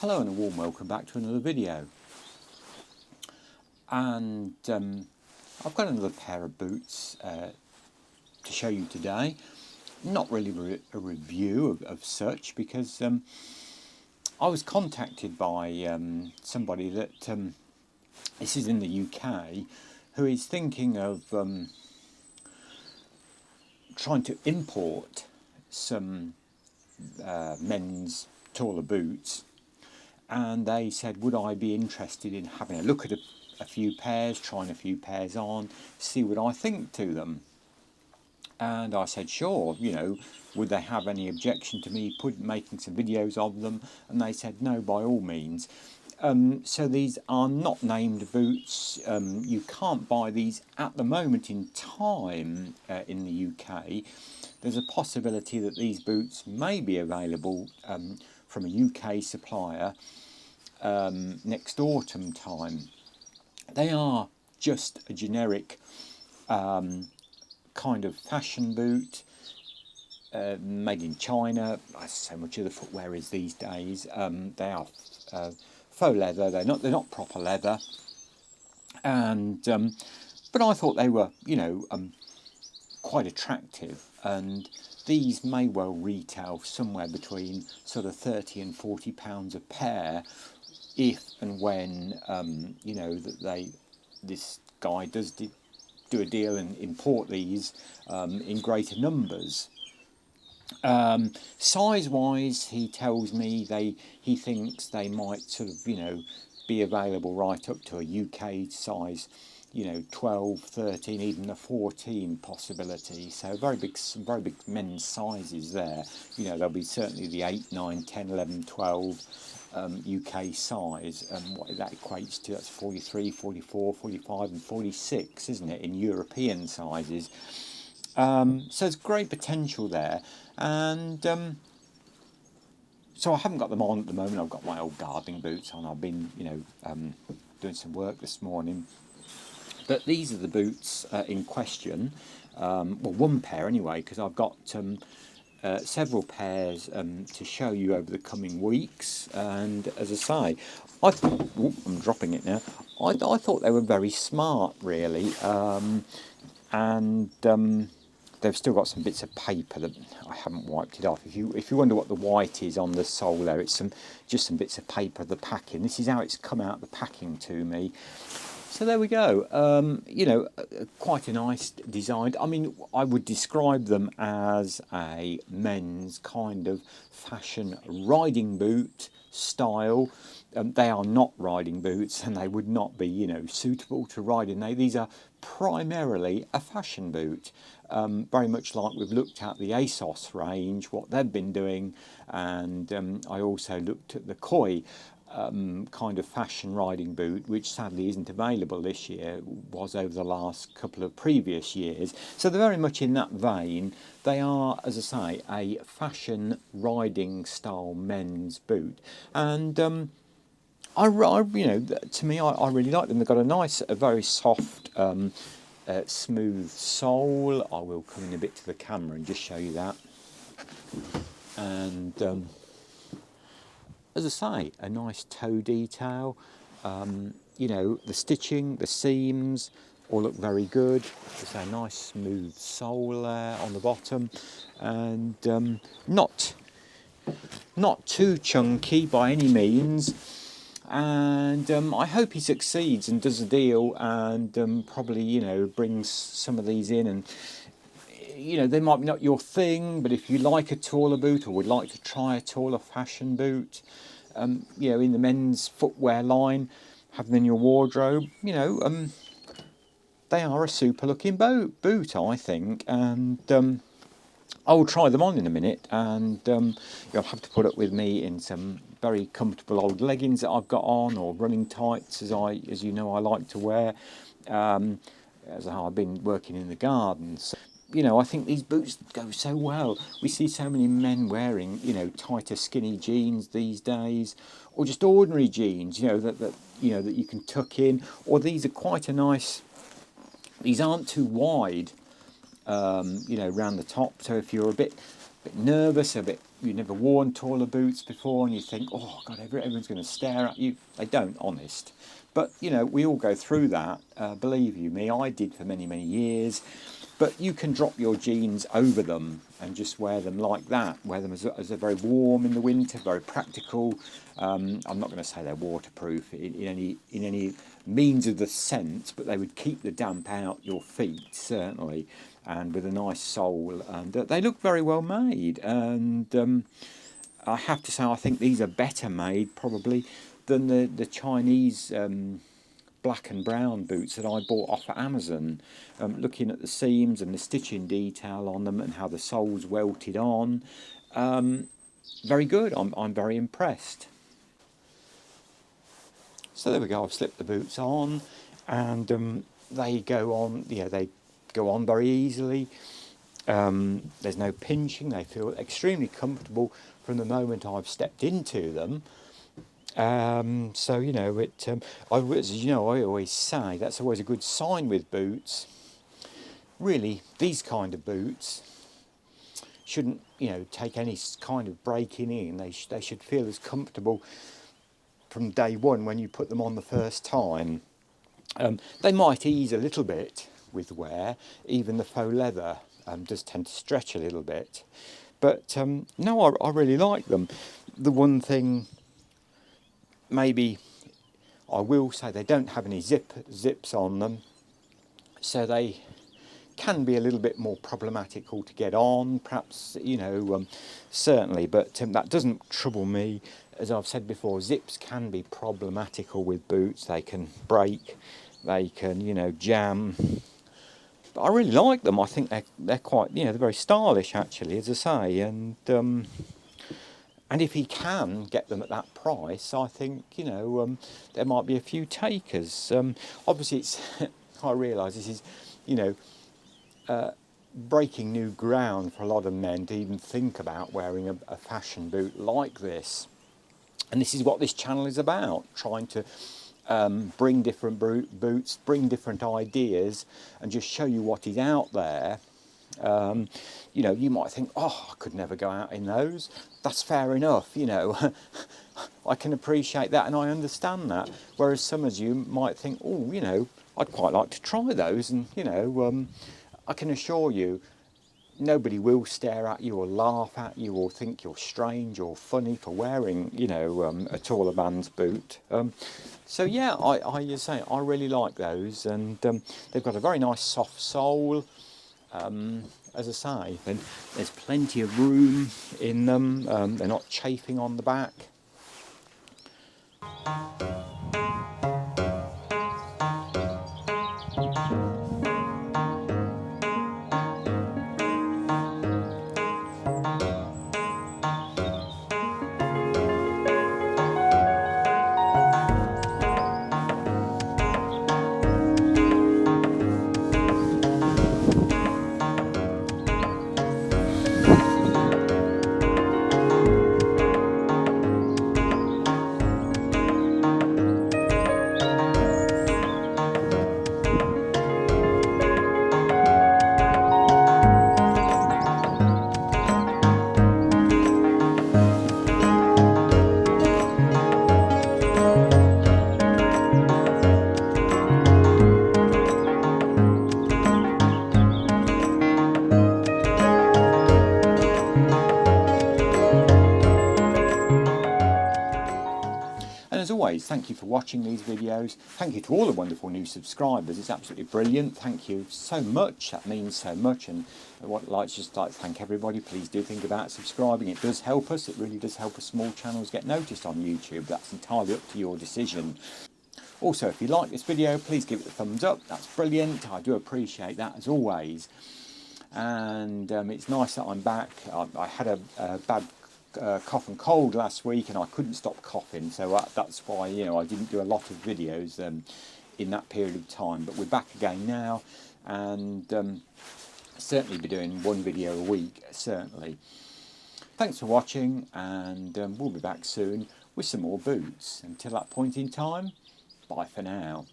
Hello and a warm welcome back to another video. And I've got another pair of boots to show you today. Not really a review of such, because I was contacted by somebody that, this is in the UK, who is thinking of trying to import some men's taller boots. And they said, would I be interested in having a look at a few pairs, trying a few pairs on, see what I think to them. And I said, sure, would they have any objection to me making some videos of them? And they said, no, by all means. So these are not named boots. You can't buy these at the moment in time in the UK. There's a possibility that these boots may be available from a UK supplier next autumn time. They are just a generic kind of fashion boot, made in China. So much of the footwear is these days. They are faux leather. They're not proper leather, and but I thought they were quite attractive, and these may well retail somewhere between sort of £30 and £40 a pair, if and when that this guy does do a deal and import these in greater numbers. Size wise, he tells me he thinks they might sort of be available right up to a UK size, 12, 13, even a 14 possibility. So some very big men's sizes there. There'll be certainly the 8, 9, 10, 11, 12 UK size, and what that equates to, that's 43, 44, 45 and 46, isn't it, in European sizes. So there's great potential there, and so I haven't got them on at the moment. I've got my old gardening boots on. I've been doing some work this morning, but these are the boots in question. Well, one pair anyway, because I've got several pairs to show you over the coming weeks. And as I say, I'm dropping it now. I thought they were very smart, really, and they've still got some bits of paper that I haven't wiped it off. If you wonder what the white is on the sole there, it's just some bits of paper, the packing. This is how it's come out the packing to me. So there we go. Quite a nice design. I mean, I would describe them as a men's kind of fashion riding boot style. They are not riding boots, and they would not be, suitable to ride in. These are primarily a fashion boot, very much like we've looked at the ASOS range, what they've been doing, and I also looked at the Koi kind of fashion riding boot, which sadly isn't available this year, was over the last couple of previous years. So they're very much in that vein. They are, as I say, a fashion riding style men's boot, and to me, I really like them. They've got a very soft, smooth sole. I will come in a bit to the camera and just show you that. And as I say, a nice toe detail. The stitching, the seams, all look very good. There's a nice smooth sole there on the bottom, and not too chunky by any means. And I hope he succeeds and does a deal, and probably brings some of these in. And they might be not your thing, but if you like a taller boot or would like to try a taller fashion boot, in the men's footwear line, have them in your wardrobe, they are a super looking boot, I think. And I will try them on in a minute, and you'll have to put up with me in some very comfortable old leggings that I've got on, or running tights, as you know I like to wear, as I've been working in the garden. So, I think these boots go so well. We see so many men wearing, tighter, skinny jeans these days, or just ordinary jeans, that you can tuck in. Or these are quite a nice. These aren't too wide, round the top. So if you're a bit bit nervous, you've never worn taller boots before, and you think, oh God, everyone's going to stare at you. They don't, honest. But you know, we all go through that. Believe you me, I did for many, many years. But you can drop your jeans over them and just wear them like that. Wear them as they're very warm in the winter, very practical. I'm not going to say they're waterproof in any means of the sense, but they would keep the damp out your feet certainly, and with a nice sole. And they look very well made. And I have to say, I think these are better made probably than the Chinese black and brown boots that I bought off of Amazon. Looking at the seams and the stitching detail on them and how the sole's welted on, very good. I'm very impressed. So there we go. I've slipped the boots on, and they go on. Yeah, they go on very easily. There's no pinching. They feel extremely comfortable from the moment I've stepped into them. So you know, I always say that's always a good sign with boots. Really, these kind of boots shouldn't, take any kind of breaking in. They should feel as comfortable from day one when you put them on the first time. They might ease a little bit with wear. Even the faux leather does tend to stretch a little bit. But no, I really like them. The one thing maybe I will say, they don't have any zips on them, so they can be a little bit more problematical to get on, perhaps, certainly, but that doesn't trouble me. As I've said before, zips can be problematical with boots. They can break, they can, jam. But I really like them. I think they're quite, they're very stylish actually, as I say, and if he can get them at that price, I think, there might be a few takers. Obviously, I realise this is, breaking new ground for a lot of men to even think about wearing a fashion boot like this. And this is what this channel is about, trying to bring different boots, bring different ideas, and just show you what is out there. You might think, oh, I could never go out in those. That's fair enough, I can appreciate that and I understand that. Whereas some of you might think, oh, I'd quite like to try those, and, I can assure you, nobody will stare at you or laugh at you or think you're strange or funny for wearing, a taller man's boot. So yeah, I really like those, and they've got a very nice soft sole. As I say, then there's plenty of room in them. They're not chafing on the back. And as always, thank you for watching these videos. Thank you to all the wonderful new subscribers. It's absolutely brilliant. Thank you so much. That means so much. And I'd like to thank everybody. Please do think about subscribing. It does help us. It really does help us small channels get noticed on YouTube. That's entirely up to your decision. Also, if you like this video, please give it a thumbs up. That's brilliant. I do appreciate that as always. And it's nice that I'm back. I had a bad cough and cold last week, and I couldn't stop coughing, so that's why I didn't do a lot of videos in that period of time. But we're back again now, and certainly be doing one video a week, certainly. Thanks for watching, and we'll be back soon with some more boots. Until that point in time, bye for now.